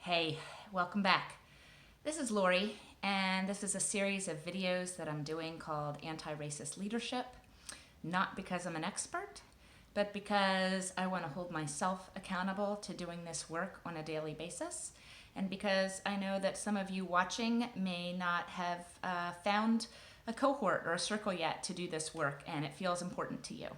Hey, welcome back. This is Lori, and this is a series of videos that I'm doing called Anti-Racist Leadership, not because I'm an expert, but because I want to hold myself accountable to doing this work on a daily basis, and because I know that some of you watching may not have found a cohort or a circle yet to do this work, and it feels important to you.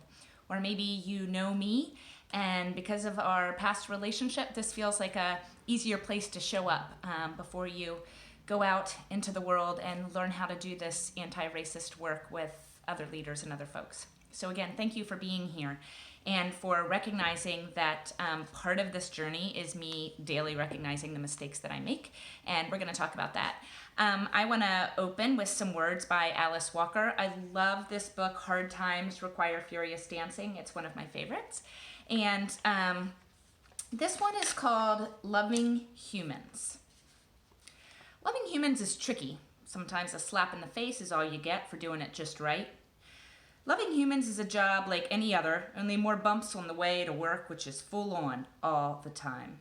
Or maybe you know me, and because of our past relationship, this feels like a easier place to show up before you go out into the world and learn how to do this anti-racist work with other leaders and other folks. So again, thank you for being here and for recognizing that part of this journey is me daily recognizing the mistakes that I make, and we're going to talk about that. I want to open with some words by Alice Walker. I love this book, Hard Times Require Furious Dancing. It's one of my favorites. And this one is called Loving Humans. Loving humans is tricky. Sometimes a slap in the face is all you get for doing it just right. Loving humans is a job like any other, only more bumps on the way to work, which is full on all the time.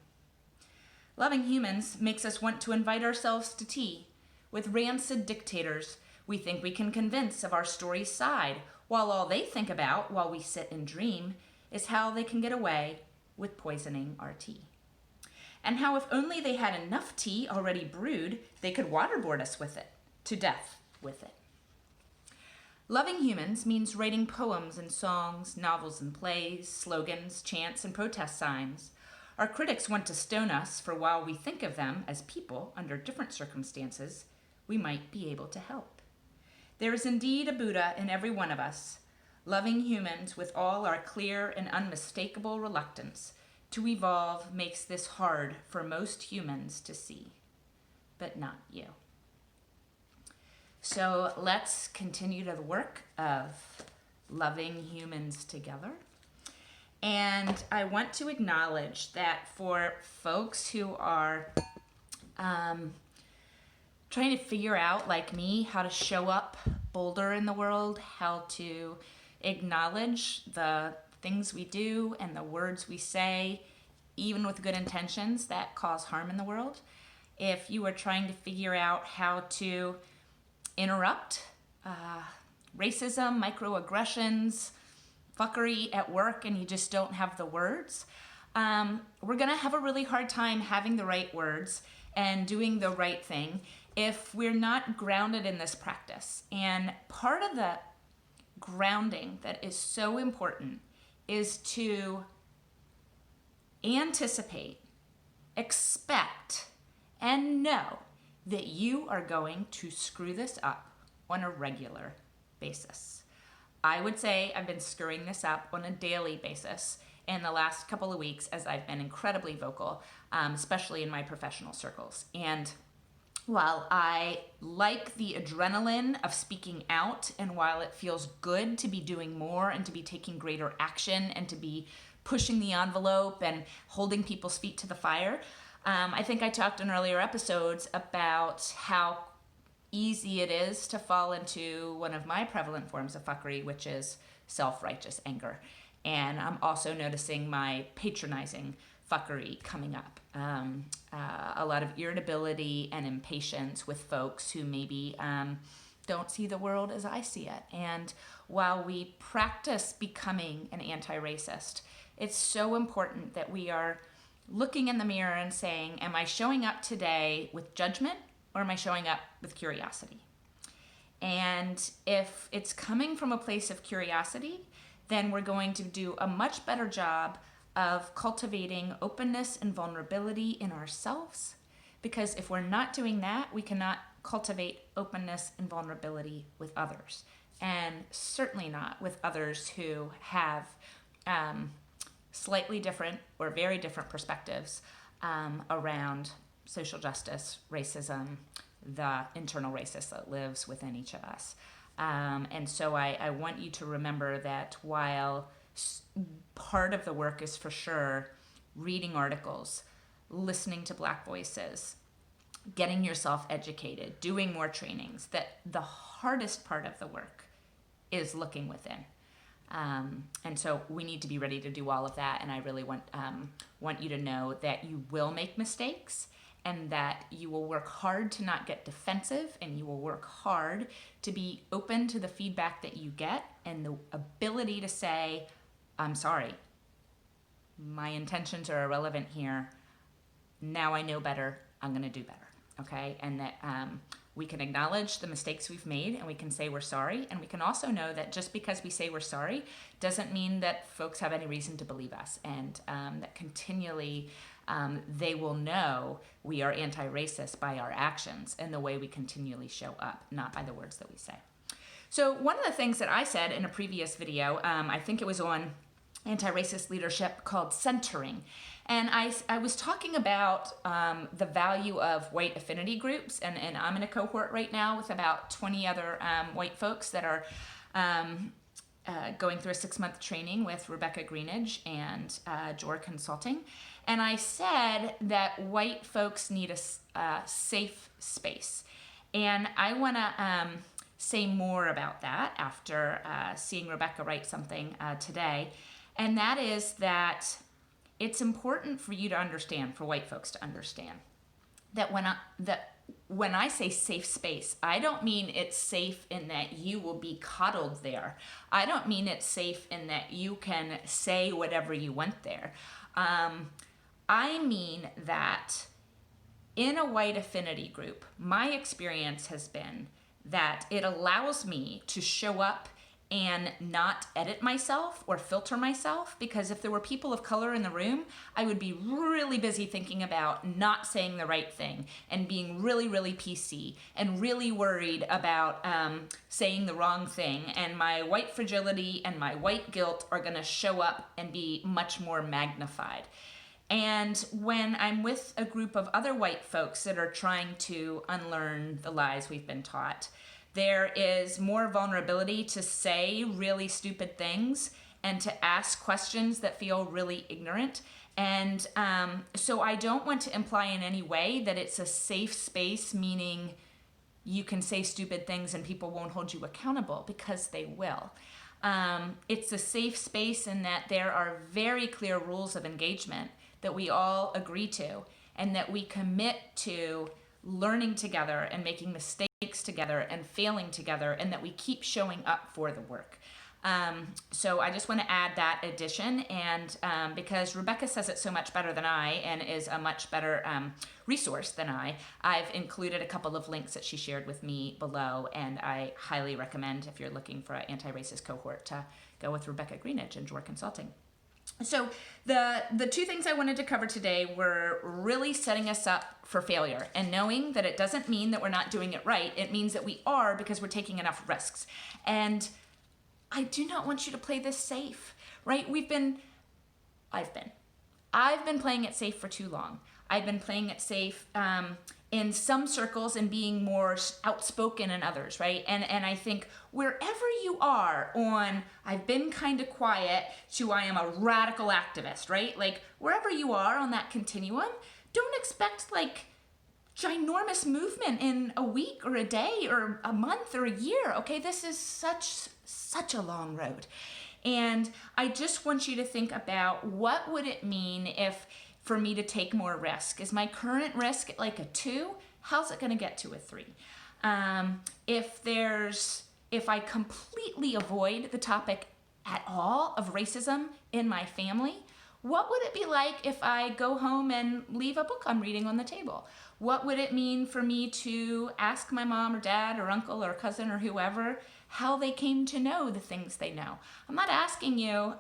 Loving humans makes us want to invite ourselves to tea with rancid dictators we think we can convince of our story's side, while all they think about while we sit and dream is how they can get away with poisoning our tea. And how if only they had enough tea already brewed, they could waterboard us with it, to death with it. Loving humans means writing poems and songs, novels and plays, slogans, chants, and protest signs. Our critics want to stone us for while we think of them as people under different circumstances, we might be able to help. There is indeed a Buddha in every one of us, loving humans with all our clear and unmistakable reluctance to evolve makes this hard for most humans to see, but not you. So let's continue to the work of loving humans together. And I want to acknowledge that for folks who are trying to figure out, like me, how to show up bolder in the world, how to acknowledge the things we do and the words we say, even with good intentions that cause harm in the world. If you are trying to figure out how to interrupt racism, microaggressions, fuckery at work, and you just don't have the words, we're going to have a really hard time having the right words and doing the right thing if we're not grounded in this practice. And part of the grounding that is so important is to anticipate, expect, and know that you are going to screw this up on a regular basis. I would say I've been screwing this up on a daily basis in the last couple of weeks as I've been incredibly vocal, especially in my professional circles. And while I like the adrenaline of speaking out, and while it feels good to be doing more and to be taking greater action and to be pushing the envelope and holding people's feet to the fire, I think I talked in earlier episodes about how easy it is to fall into one of my prevalent forms of fuckery, which is self-righteous anger. And I'm also noticing my patronizing fuckery coming up. A lot of irritability and impatience with folks who maybe don't see the world as I see it. And while we practice becoming an anti-racist, it's so important that we are looking in the mirror and saying, am I showing up today with judgment or am I showing up with curiosity? And if it's coming from a place of curiosity, then we're going to do a much better job of cultivating openness and vulnerability in ourselves. Because if we're not doing that, we cannot cultivate openness and vulnerability with others. And certainly not with others who have slightly different or very different perspectives around social justice, racism, the internal racist that lives within each of us. And so I want you to remember that while part of the work is for sure reading articles, listening to Black voices, getting yourself educated, doing more trainings, that the hardest part of the work is looking within. And so we need to be ready to do all of that. And I really want you to know that you will make mistakes and that you will work hard to not get defensive, and you will work hard to be open to the feedback that you get and the ability to say, I'm sorry, my intentions are irrelevant here. Now I know better, I'm gonna do better, okay? And that we can acknowledge the mistakes we've made, and we can say we're sorry, and we can also know that just because we say we're sorry doesn't mean that folks have any reason to believe us, and that continually they will know we are anti-racist by our actions and the way we continually show up, not by the words that we say. So one of the things that I said in a previous video, I think it was on anti-racist leadership, called centering. And I was talking about the value of white affinity groups, and I'm in a cohort right now with about 20 other white folks that are going through a 6-month training with Rebecca Greenidge and Jor Consulting. And I said that white folks need a safe space. And I want to say more about that after seeing Rebecca write something today. And that is that it's important for you to understand, for white folks to understand, that when I say safe space, I don't mean it's safe in that you will be coddled there. I don't mean it's safe in that you can say whatever you want there. I mean that in a white affinity group, my experience has been that it allows me to show up and not edit myself or filter myself, because if there were people of color in the room, I would be really busy thinking about not saying the right thing and being really, really PC and really worried about saying the wrong thing. And my white fragility and my white guilt are gonna show up and be much more magnified. And when I'm with a group of other white folks that are trying to unlearn the lies we've been taught, there is more vulnerability to say really stupid things and to ask questions that feel really ignorant. And so I don't want to imply in any way that it's a safe space, meaning you can say stupid things and people won't hold you accountable, because they will. It's a safe space in that there are very clear rules of engagement that we all agree to, and that we commit to learning together and making mistakes together and failing together, and that we keep showing up for the work. So I just want to add that addition, and because Rebecca says it so much better than I and is a much better resource than I've included a couple of links that she shared with me below, and I highly recommend, if you're looking for an anti-racist cohort, to go with Rebecca Greenidge and Jor Consulting. So the two things I wanted to cover today were really setting us up for failure, and knowing that it doesn't mean that we're not doing it right. It means that we are, because we're taking enough risks. And I do not want you to play this safe, right? I've been playing it safe for too long. I've been playing it safe in some circles and being more outspoken in others, right? And I think wherever you are on, I've been kind of quiet, to I am a radical activist, right? Like wherever you are on that continuum, don't expect like ginormous movement in a week or a day or a month or a year, okay? This is such a long road. And I just want you to think about, what would it mean if for me to take more risk? Is my current risk like a 2? How's it gonna get to a 3? If I completely avoid the topic at all of racism in my family, what would it be like if I go home and leave a book I'm reading on the table? What would it mean for me to ask my mom or dad or uncle or cousin or whoever how they came to know the things they know? I'm not asking you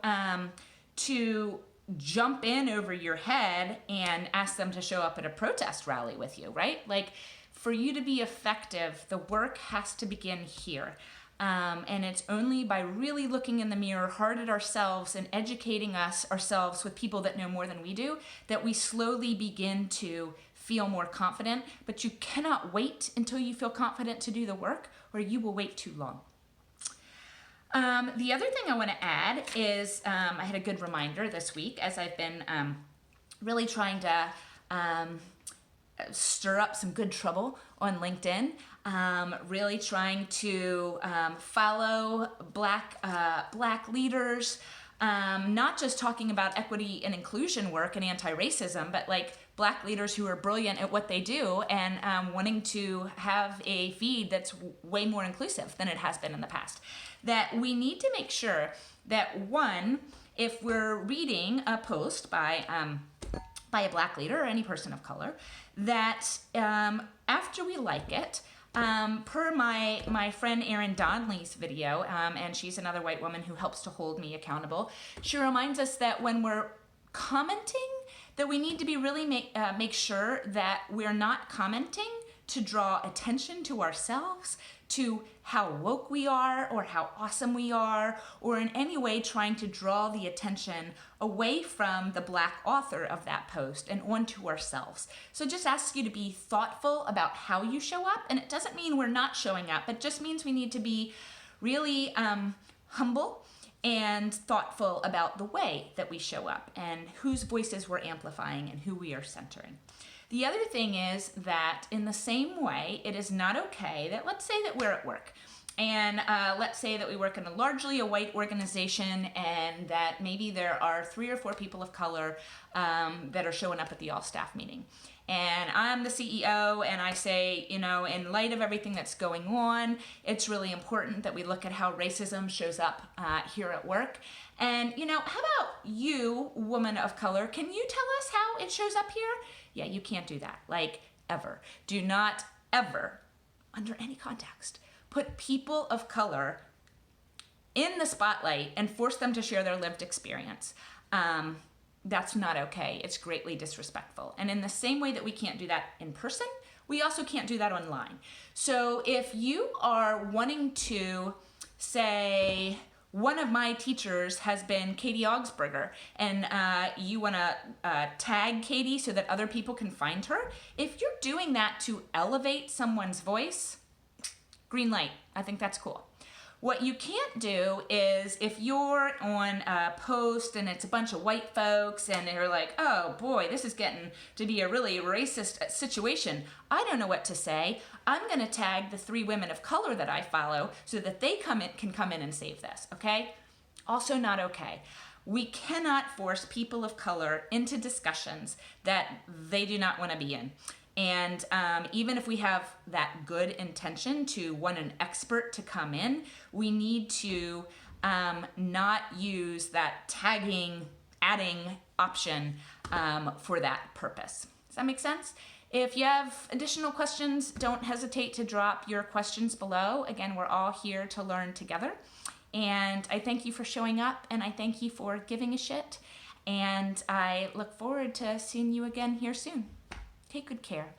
to jump in over your head and ask them to show up at a protest rally with you, right? Like, for you to be effective, the work has to begin here. And it's only by really looking in the mirror hard at ourselves and educating ourselves with people that know more than we do, that we slowly begin to feel more confident. But you cannot wait until you feel confident to do the work, or you will wait too long. The other thing I want to add is I had a good reminder this week, as I've been really trying to stir up some good trouble on LinkedIn, really trying to follow Black leaders, not just talking about equity and inclusion work and anti-racism, but like Black leaders who are brilliant at what they do and wanting to have a feed that's way more inclusive than it has been in the past. That we need to make sure that, one, if we're reading a post by a Black leader or any person of color, that after we like it, per my friend Erin Donnelly's video, and she's another white woman who helps to hold me accountable, she reminds us that when we're commenting, that we need to be really make sure that we're not commenting to draw attention to ourselves, to how woke we are or how awesome we are, or in any way trying to draw the attention away from the Black author of that post and onto ourselves. So just ask you to be thoughtful about how you show up, and it doesn't mean we're not showing up, it just means we need to be really humble and thoughtful about the way that we show up and whose voices we're amplifying and who we are centering. The other thing is that in the same way, it is not okay that, let's say that we're at work, and let's say that we work in largely a white organization, and that maybe there are 3 or 4 people of color that are showing up at the all-staff meeting. And I'm the CEO, and I say, in light of everything that's going on, it's really important that we look at how racism shows up here at work. And, how about you, woman of color, can you tell us how it shows up here? Yeah, you can't do that, ever. Do not ever, under any context, put people of color in the spotlight and force them to share their lived experience. That's not okay. It's greatly disrespectful. And in the same way that we can't do that in person, we also can't do that online. So if you are wanting to say, one of my teachers has been Katie Augsburger, and you want to tag Katie so that other people can find her, if you're doing that to elevate someone's voice, green light. I think that's cool. What you can't do is if you're on a post and it's a bunch of white folks and they're like, oh boy, this is getting to be a really racist situation. I don't know what to say. I'm going to tag the 3 women of color that I follow so that they can come in and save this, okay? Also not okay. We cannot force people of color into discussions that they do not want to be in. And even if we have that good intention to want an expert to come in, we need to not use that tagging, adding option for that purpose. Does that make sense? If you have additional questions, don't hesitate to drop your questions below. Again, we're all here to learn together. And I thank you for showing up, and I thank you for giving a shit. And I look forward to seeing you again here soon. Take good care.